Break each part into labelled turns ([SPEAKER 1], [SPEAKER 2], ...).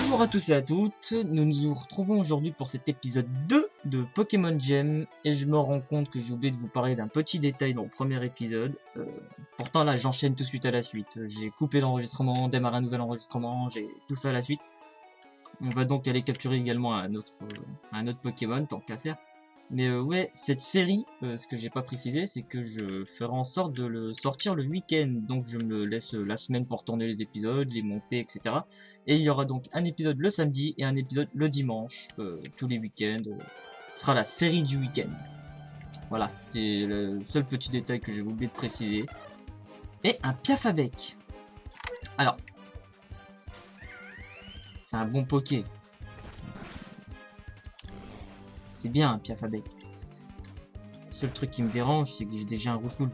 [SPEAKER 1] Bonjour à tous et à toutes, nous nous retrouvons aujourd'hui pour cet épisode 2 de Pokémon Gem et je me rends compte que j'ai oublié de vous parler d'un petit détail dans le premier épisode. Pourtant là j'enchaîne tout de suite à la suite, j'ai coupé l'enregistrement, démarré un nouvel enregistrement, j'ai tout fait à la suite. On va donc aller capturer également un autre Pokémon tant qu'à faire. Mais ouais, cette série, ce que j'ai pas précisé, c'est que je ferai en sorte de le sortir le week-end. Donc je me laisse la semaine pour tourner les épisodes, les monter, etc. Et il y aura donc un épisode le samedi et un épisode le dimanche, tous les week-ends. Ce sera la série du week-end. Voilà, c'est le seul petit détail que j'ai oublié de préciser. Et un Piafabec. Alors, c'est un bon Poké. C'est bien un Piafabec. Le seul truc qui me dérange, c'est que j'ai déjà un Roucoule.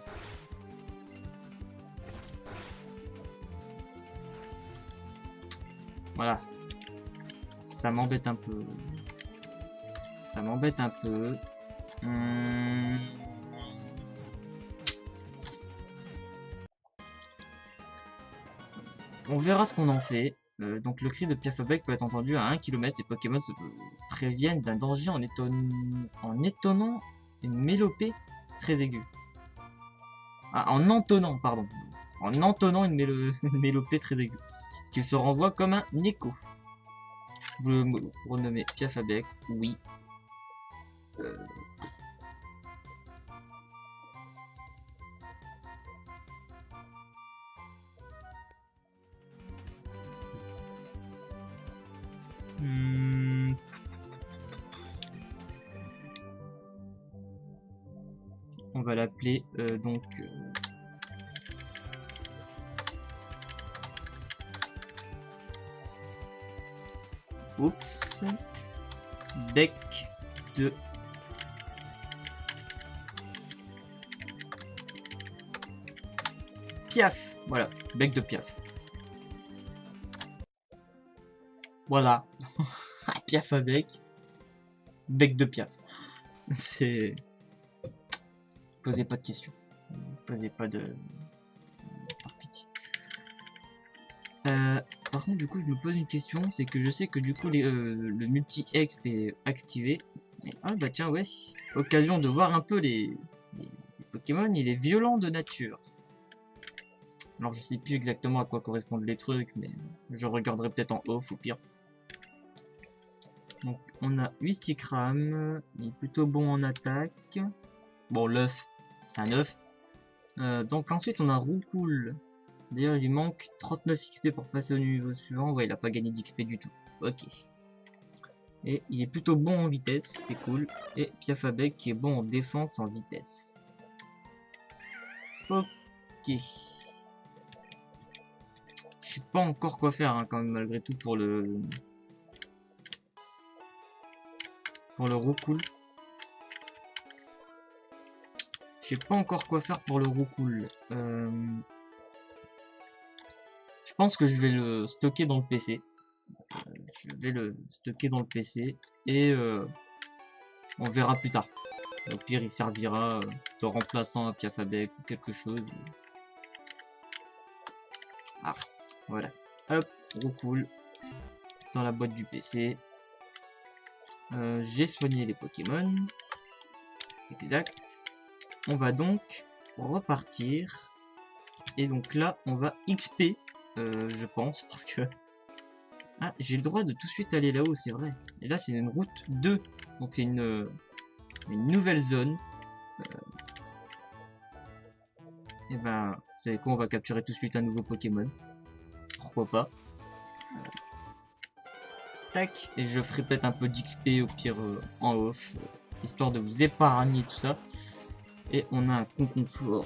[SPEAKER 1] Voilà. Ça m'embête un peu. Ça m'embête un peu. On verra ce qu'on en fait. Donc le cri de Piafabec peut être entendu à 1 km. Ces Pokémon se préviennent d'un danger en étonnant une mélopée très aiguë. Ah, en entonnant, pardon. En entonnant une mélopée très aiguë. Qui se renvoie comme un écho. Vous le renommez Piafabec, oui. On va l'appeler donc oups, bec de Piaf. Voilà, bec de Piaf. Voilà. Piafabec, bec de Piaf. C'est... Posez pas de questions. Posez pas de... Par pitié. Par contre, du coup, je me pose une question, c'est que je sais que du coup, le multi-exp est activé. Et, ah bah tiens, ouais, occasion de voir un peu les Pokémon, il est violent de nature. Alors je sais plus exactement à quoi correspondent les trucs, mais je regarderai peut-être en off au pire. Donc on a Wistikram, il est plutôt bon en attaque. Bon, l'œuf, c'est un œuf. Donc ensuite on a Roucoule. D'ailleurs il lui manque 39 XP pour passer au niveau suivant. Ouais, il a pas gagné d'XP du tout. Ok. Et il est plutôt bon en vitesse, c'est cool. Et Piafabec qui est bon en défense en vitesse. Ok. Je sais pas encore quoi faire hein, quand même malgré tout pour le Roucoule. Je sais pas encore quoi faire pour le Roucoule. Je pense que je vais le stocker dans le PC. Et on verra plus tard. Au pire, il servira de remplaçant à Piafabec ou quelque chose. Ah, voilà. Hop, Roucoule dans la boîte du PC. J'ai soigné les Pokémon. Exact. On va donc repartir. Et donc là, on va XP, je pense, parce que... Ah, j'ai le droit de tout de suite aller là-haut, c'est vrai. Et là, c'est une route 2. Donc c'est une nouvelle zone. Et ben, vous savez quoi, on va capturer tout de suite un nouveau Pokémon. Pourquoi pas. Tac, et je ferai peut-être un peu d'XP au pire en off, histoire de vous épargner tout ça. Et on a un Conconfort.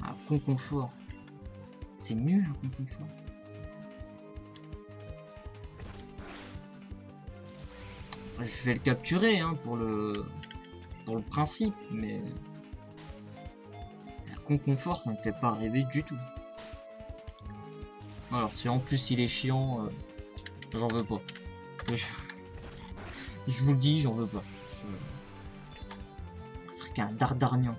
[SPEAKER 1] Un Conconfort. C'est nul un Conconfort. Je vais le capturer hein, pour le principe, mais un Conconfort ça me fait pas rêver du tout. Alors si en plus il est chiant, j'en veux pas. Je vous le dis, j'en veux pas. Qu'un Dardarnian.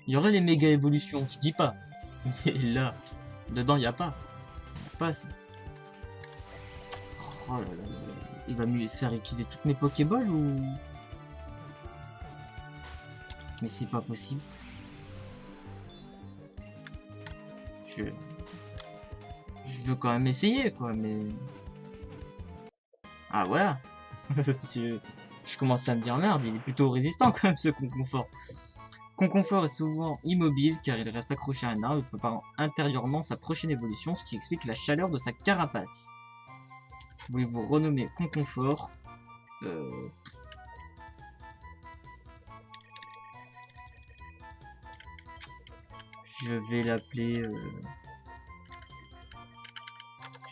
[SPEAKER 1] Il y aurait les méga évolutions, je dis pas. Mais là, dedans, il n'y a pas. Pas assez. Oh là là là là. Il va me faire utiliser toutes mes Pokéballs ou... Mais c'est pas possible. Je veux quand même essayer, quoi, mais... Ah, voilà. Je commence à me dire, merde, il est plutôt résistant, quand même, ce Conconfort. Conconfort est souvent immobile, car il reste accroché à un arbre, préparant intérieurement sa prochaine évolution, ce qui explique la chaleur de sa carapace. Voulez-vous renommer Conconfort Je vais l'appeler...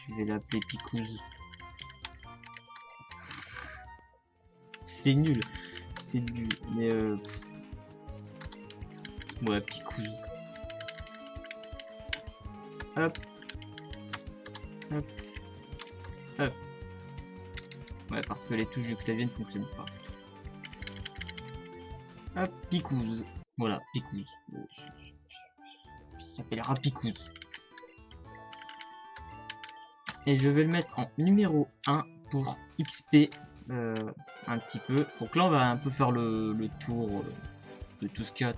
[SPEAKER 1] Je vais l'appeler Picouse. C'est nul. C'est nul. Mais ouais, Picouse. Hop. Hop. Hop. Ouais, parce que les touches du clavier ne fonctionnent pas. Hop, Picouse. Voilà, Picouse. Ça s'appellera Picouse. Et je vais le mettre en numéro 1 pour XP un petit peu. Donc là on va un peu faire le tour de tout ce qu'il y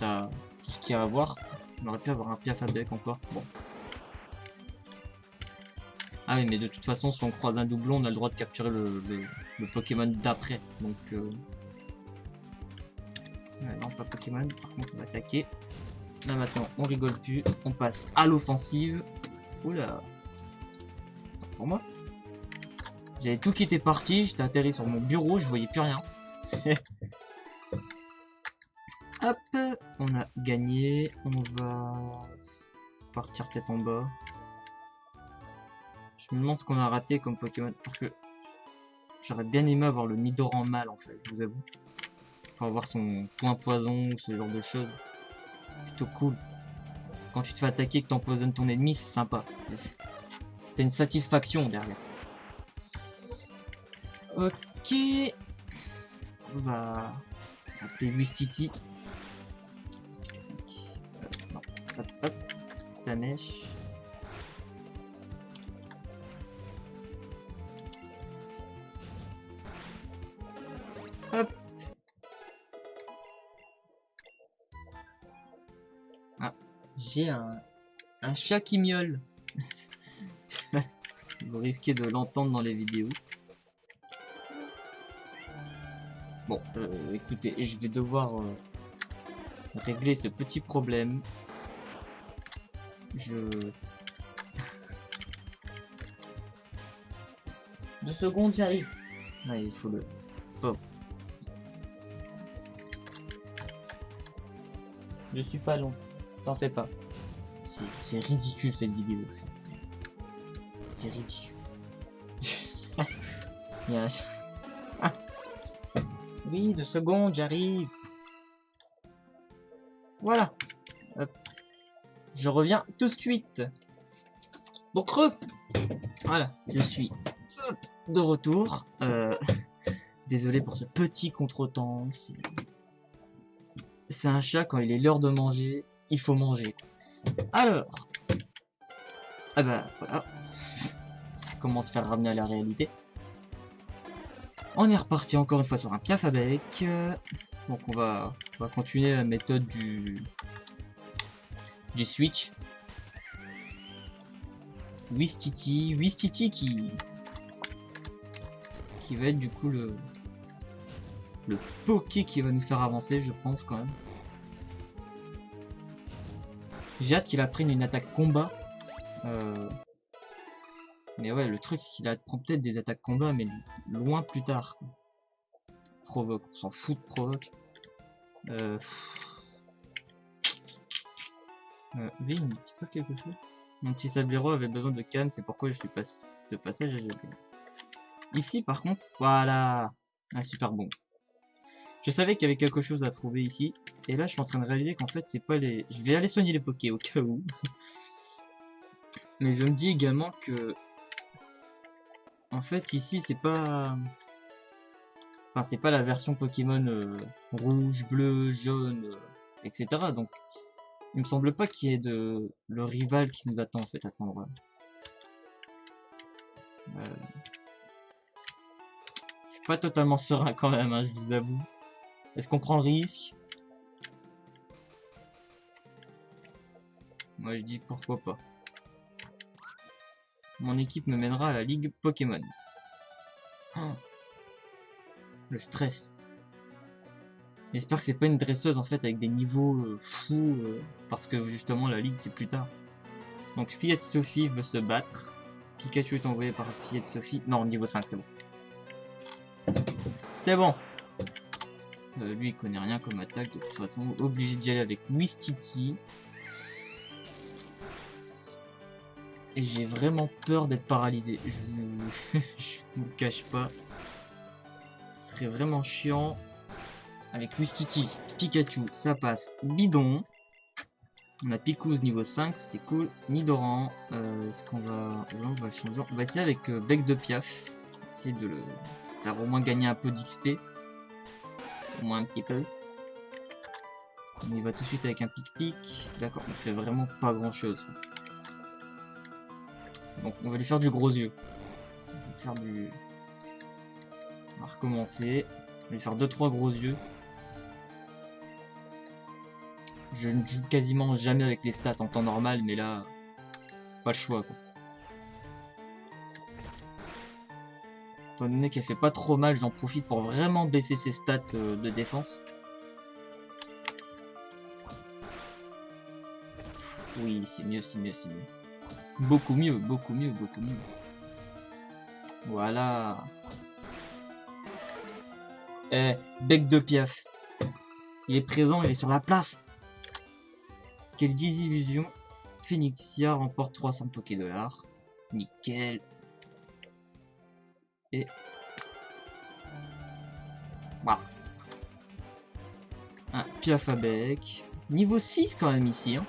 [SPEAKER 1] a à voir. On aurait pu avoir un Piafabec encore. Bon. Ah oui, mais de toute façon si on croise un doublon on a le droit de capturer le Pokémon d'après. Donc non, pas Pokémon, par contre on va attaquer. Là maintenant on rigole plus, on passe à l'offensive. Oula. Pour moi, j'avais tout qui était parti, j'étais atterri sur mon bureau, je voyais plus rien. Hop, on a gagné, on va partir peut-être en bas. Je me demande ce qu'on a raté comme Pokémon, parce que j'aurais bien aimé avoir le Nidoran mâle en fait, je vous avoue. Pour avoir son point poison, ce genre de choses. Plutôt cool. Quand tu te fais attaquer et que t'empoisonnes ton ennemi, c'est sympa. T'as une satisfaction derrière. Ok. On va appeler Wistiti. Non. Hop, hop. La mèche. Hop. Ah. J'ai un chat qui miaule. Vous risquez de l'entendre dans les vidéos. Bon, écoutez, je vais devoir régler ce petit problème. 2 secondes, j'arrive. Ouais, il faut le... Pop. Je suis pas long. T'en fais pas. C'est ridicule cette vidéo. C'est ridicule. Il y a... Oui, 2 secondes, j'arrive. Voilà. Hop. Je reviens tout de suite. Donc voilà, je suis de retour. Désolé pour ce petit contretemps. C'est un chat, quand il est l'heure de manger, il faut manger. Alors. Ah bah voilà. Ça commence à faire ramener à la réalité. On est reparti encore une fois sur un Piafabec. Donc on va continuer la méthode du Switch. Wistiti qui va être du coup le Poké qui va nous faire avancer, je pense quand même. J'ai hâte qu'il apprenne une attaque combat. Mais ouais, le truc c'est qu'il apprend peut-être des attaques combat, mais loin plus tard. Provoque, on s'en fout de provoque. Oui, il me dit pas quelque chose. Mon petit sablero avait besoin de calme, c'est pourquoi je suis de passage à jeter. Ici par contre, voilà, un super bon. Je savais qu'il y avait quelque chose à trouver ici, et là je suis en train de réaliser qu'en fait c'est pas les... Je vais aller soigner les Pokés au cas où. Mais je me dis également que... En fait ici c'est pas... Enfin c'est pas la version Pokémon rouge, bleu, jaune, etc. Donc Il me semble pas qu'il y ait le rival qui nous attend en fait à cet endroit. Je suis pas totalement serein quand même, hein, je vous avoue. Est-ce qu'on prend le risque? Moi je dis pourquoi pas. Mon équipe me mènera à la Ligue Pokémon. Oh, le stress. J'espère que c'est pas une dresseuse en fait avec des niveaux fous, parce que justement la Ligue c'est plus tard. Donc Fillette Sophie veut se battre. Pikachu est envoyé par Fillette Sophie. Non, niveau 5 c'est bon. C'est bon. Lui il connaît rien comme attaque de toute façon. Obligé d'y aller avec Wistiti. Et j'ai vraiment peur d'être paralysé. Je vous le cache pas. Ce serait vraiment chiant. Avec Wistiti, Pikachu, ça passe. Bidon. On a Picouz niveau 5, c'est cool. Nidoran. Est-ce qu'on va... Là, on va le changer. On va essayer avec Bec de Piaf. Essayer de le faire au moins gagner un peu d'XP. Au moins un petit peu. On y va tout de suite avec un pic-pic. D'accord, on fait vraiment pas grand-chose. Donc on va lui faire du gros yeux. On va faire du... On va recommencer. On va lui faire 2-3 gros yeux. Je ne joue quasiment jamais avec les stats en temps normal, mais là, pas le choix quoi. Étant donné qu'elle fait pas trop mal, j'en profite pour vraiment baisser ses stats de défense. Oui, c'est mieux, c'est mieux, c'est mieux. Beaucoup mieux, beaucoup mieux, beaucoup mieux. Voilà. Eh, Bec de Piaf. Il est présent, il est sur la place. Quelle désillusion. Phoenixia remporte 300 $. Nickel. Et... voilà. Un Piaf à bec. Niveau 6 quand même ici. Hein.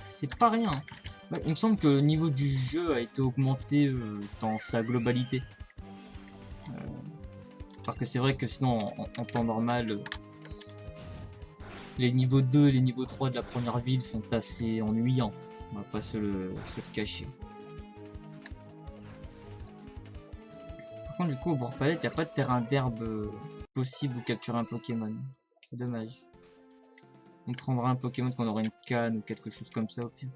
[SPEAKER 1] C'est pas rien. Ouais, il me semble que le niveau du jeu a été augmenté dans sa globalité. Parce que c'est vrai que sinon en temps normal... les niveaux 2 et les niveaux 3 de la première ville sont assez ennuyants. On va pas se le cacher. Par contre, du coup, au bord palette, il n'y a pas de terrain d'herbe possible où capturer un Pokémon. C'est dommage. On prendra un Pokémon quand on aura une canne ou quelque chose comme ça au pire.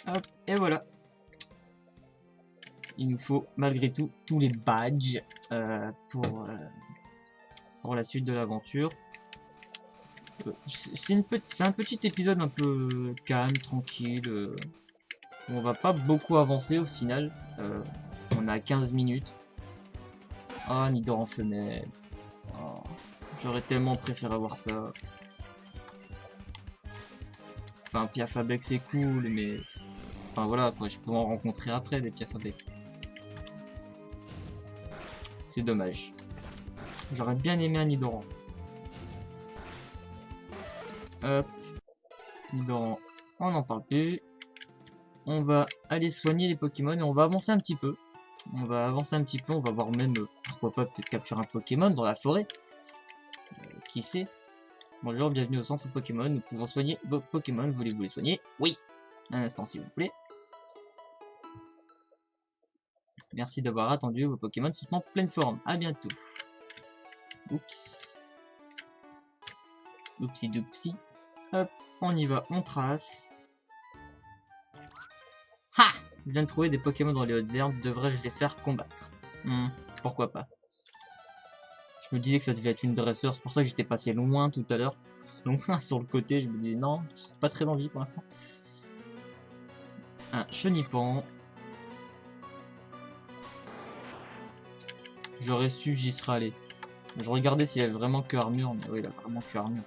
[SPEAKER 1] Hop, et voilà. Il nous faut malgré tout tous les badges pour la suite de l'aventure. C'est un petit épisode un peu calme, tranquille. On va pas beaucoup avancer au final. On a 15 minutes. Ah, oh, Nidoran femelle. Oh, j'aurais tellement préféré avoir ça. Enfin, Piaf à bec c'est cool, mais... Enfin voilà, quoi, je peux en rencontrer après des Piaf à bec. C'est dommage. J'aurais bien aimé un Nidoran. Hop. Nidoran, on n'en parle plus. On va aller soigner les Pokémon et on va avancer un petit peu. On va avancer un petit peu, on va voir même, pourquoi pas, peut-être capturer un Pokémon dans la forêt. Qui sait? Bonjour, bienvenue au centre Pokémon, nous pouvons soigner vos Pokémon, voulez-vous les soigner? Oui. Un instant s'il vous plaît. Merci d'avoir attendu, vos Pokémon sont en pleine forme, à bientôt. Oups. Oupsi doupsi. Hop, on y va, on trace. Ha! Je viens de trouver des Pokémon dans les hautes herbes, devrais-je les faire combattre? Pourquoi pas. Je me disais que ça devait être une dresseur, c'est pour ça que j'étais passé loin tout à l'heure. Donc sur le côté, je me disais non, j'ai pas très envie pour l'instant. Un Chenipan. J'aurais su, j'y serais allé. Je regardais s'il y avait vraiment que armure, mais oui, il a vraiment que armure.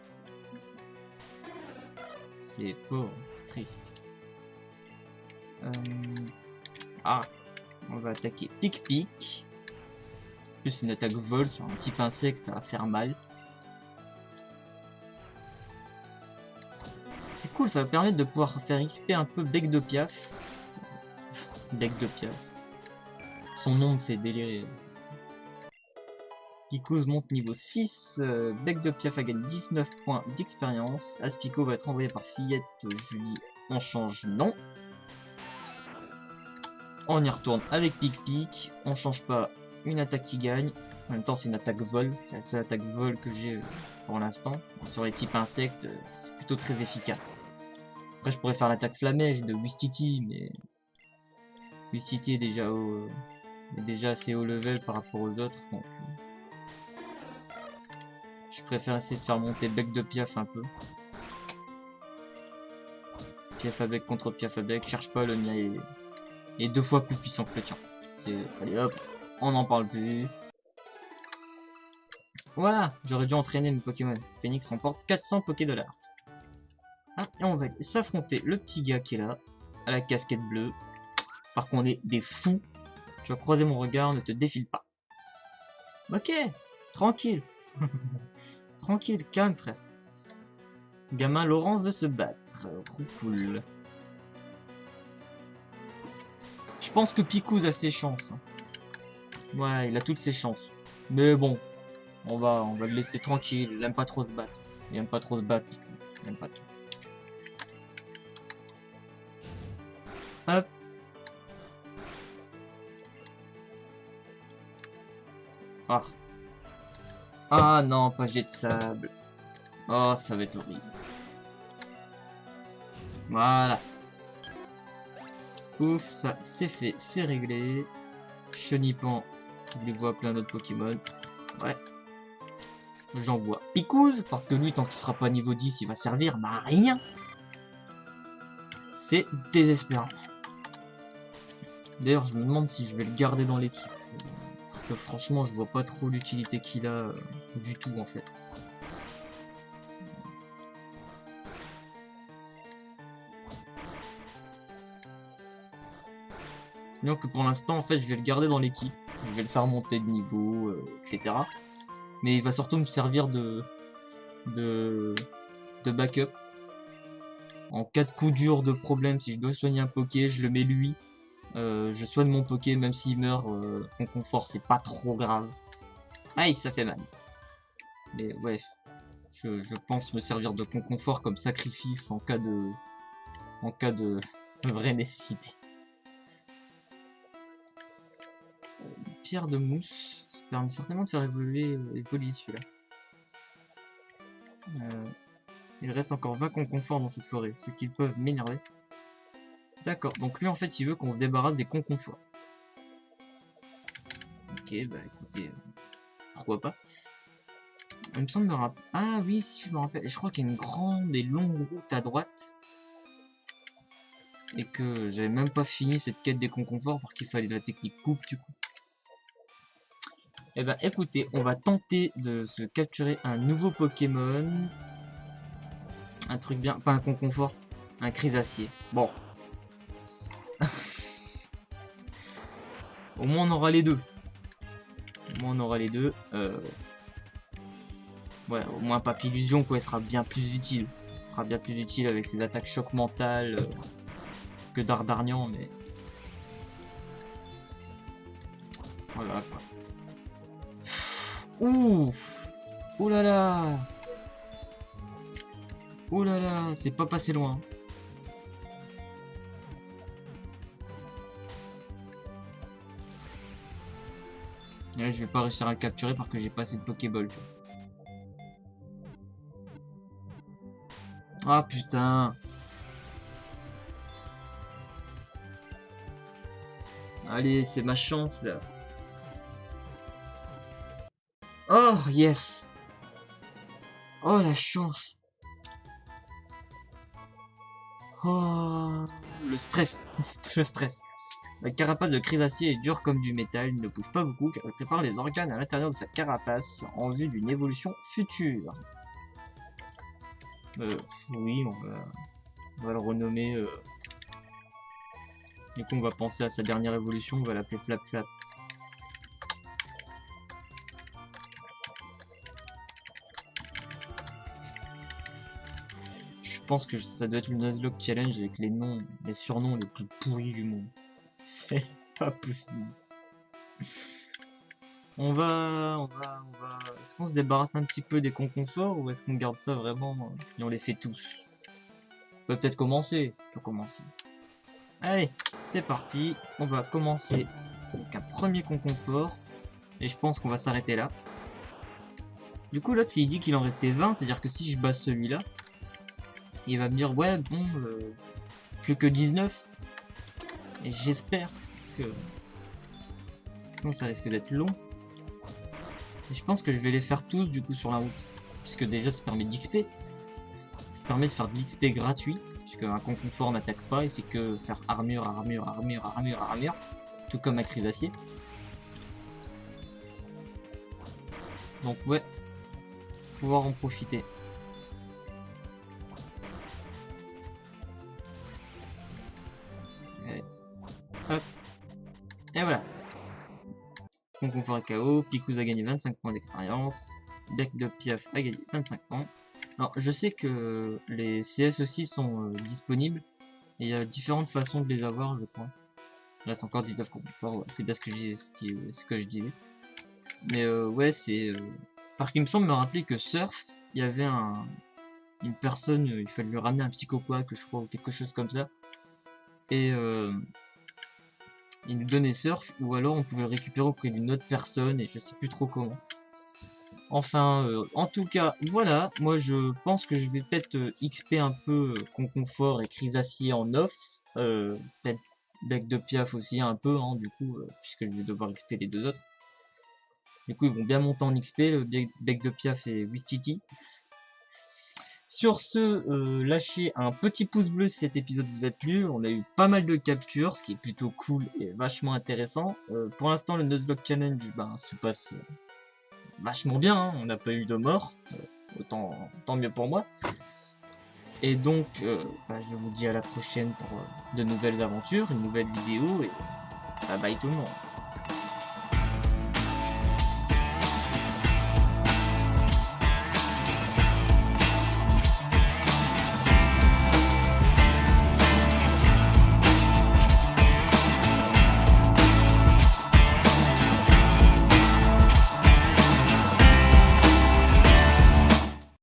[SPEAKER 1] C'est pauvre, c'est triste. Ah, on va attaquer Pic-Pic. Plus une attaque vol sur un type insecte, ça va faire mal. C'est cool, ça va permettre de pouvoir faire XP un peu Bec de Piaf. Bec de Piaf. Son nom me fait délirer. Picos monte niveau 6. Bec de Piaf gagne 19 points d'expérience. Aspico va être envoyé par Fillette. Julie, on change non. On y retourne avec Pic-Pic. On change pas une attaque qui gagne. En même temps, c'est une attaque vol. C'est la seule attaque vol que j'ai pour l'instant. Sur les types insectes, c'est plutôt très efficace. Après, je pourrais faire l'attaque flamèche de Wistiti, mais Wistiti est déjà assez haut level par rapport aux autres. Donc, je préfère essayer de faire monter Bec de Piaf un peu. Piaf à Bec contre Piaf à Bec. Cherche pas, le mien est 2 fois plus puissant que le tien. Allez hop, on n'en parle plus. Voilà, j'aurais dû entraîner mes Pokémon. Phoenix remporte 400 Poké$. Ah, et on va s'affronter le petit gars qui est là, à la casquette bleue. Par contre, on est des fous. Tu vas croiser mon regard, ne te défile pas. Ok, tranquille. Tranquille, calme, frère. Gamin Laurent veut se battre. Roucoule. Je pense que Picouz a ses chances. Ouais, il a toutes ses chances. Mais bon, on va le laisser tranquille. Il aime pas trop se battre. Il aime pas trop se battre, Picouz. Il aime pas trop. Hop. Ah. Ah non, pas jet de sable. Oh, ça va être horrible. Voilà. Ouf, ça c'est fait, c'est réglé. Chenipan, je lui vois plein d'autres Pokémon. Ouais. J'envoie Picouz, parce que lui, tant qu'il sera pas niveau 10, il va servir à rien. C'est désespérant. D'ailleurs, je me demande si je vais le garder dans l'équipe. Parce que franchement, je vois pas trop l'utilité qu'il a du tout, en fait. Donc pour l'instant, en fait, je vais le garder dans l'équipe. Je vais le faire monter de niveau, etc. Mais il va surtout me servir de backup. En cas de coup dur de problème, si je dois soigner un Poké, je le mets lui. Je soigne mon Poké, même s'il meurt, en confort, c'est pas trop grave. Aïe, ça fait mal. Mais ouais, je pense me servir de confort comme sacrifice en cas de vraie nécessité. Pierre de mousse, ça permet certainement de faire évoluer celui-là. Il reste encore 20 conconforts dans cette forêt, ce qui peuvent m'énerver. D'accord, donc lui en fait il veut qu'on se débarrasse des conconforts. Ok, bah écoutez, pourquoi pas. Il me semble me rappeler... Ah oui, si je me rappelle, je crois qu'il y a une grande et longue route à droite. Et que j'avais même pas fini cette quête des conconforts parce qu'il fallait la technique coupe du coup. Eh ben écoutez, on va tenter de se capturer un nouveau Pokémon. Un truc bien, pas un conconfort, un Chrysacier. Bon. Au moins on aura les deux. Au moins on aura les deux. Ouais, au moins Papillusion quoi, il sera bien plus utile. Il sera bien plus utile avec ses attaques choc mentales que Dardarnian, mais... Voilà quoi. Ouh. Ouh là là. Ouh là là, c'est pas passé loin. Et là, je vais pas réussir à le capturer parce que j'ai pas assez de Pokéball. Ah putain. Allez, c'est ma chance là. Oh yes. Oh la chance. Oh le stress. Le stress. La carapace de Chrysacier est dure comme du métal, il ne bouge pas beaucoup car il prépare les organes à l'intérieur de sa carapace en vue d'une évolution future. Oui, on va le renommer. Du coup, on va penser à sa dernière évolution, on va l'appeler Flap Flap. Je pense que ça doit être le Nuzlocke Challenge avec les surnoms les plus pourris du monde. C'est pas possible. Est-ce qu'on se débarrasse un petit peu des conconforts ou est-ce qu'on garde ça vraiment et on les fait tous? On peut peut-être commencer. On peut commencer. Allez, c'est parti. On va commencer avec un premier conconfort. Et je pense qu'on va s'arrêter là. Du coup, l'autre, s'il dit qu'il en restait 20, c'est-à-dire que si je base celui-là, il va me dire, ouais, bon, plus que 19. Et j'espère, parce que sinon ça risque d'être long. Et je pense que je vais les faire tous, du coup, sur la route. Puisque déjà, ça permet d'XP. Ça permet de faire de l'XP gratuit. Puisque un conconfort n'attaque pas, il fait que faire armure, armure, armure, armure, armure. Tout comme à crise d'acier. Donc ouais, pouvoir en profiter. Allez. Hop. Et voilà. Conconfort et KO, Picous a gagné 25 points d'expérience. Bec de Piaf a gagné 25 points. Alors je sais que les CS aussi sont disponibles. Et il y a différentes façons de les avoir, je crois. Il reste encore 19 conconforts, ouais. C'est bien ce que je disais, ce que je disais. Mais ouais, c'est... Parce qu'il me semble me rappeler que Surf, il y avait une personne, il fallait lui ramener un psychopathe, je crois, ou quelque chose comme ça. Et il nous donnait Surf, ou alors on pouvait le récupérer auprès d'une autre personne, et je sais plus trop comment. Enfin, en tout cas, voilà, moi je pense que je vais peut-être XP un peu conconfort et crise acier en off. Peut-être Bec de Piaf aussi un peu, hein, du coup, puisque je vais devoir XP les deux autres. Du coup, ils vont bien monter en XP, le Bec de Piaf et Wistiti. Sur ce, lâchez un petit pouce bleu si cet épisode vous a plu. On a eu pas mal de captures, ce qui est plutôt cool et vachement intéressant. Pour l'instant, le Nuzlocke Challenge se passe vachement bien, hein. On n'a pas eu de mort. Tant mieux pour moi. Et donc, je vous dis à la prochaine pour de nouvelles aventures, une nouvelle vidéo, et bye bye tout le monde.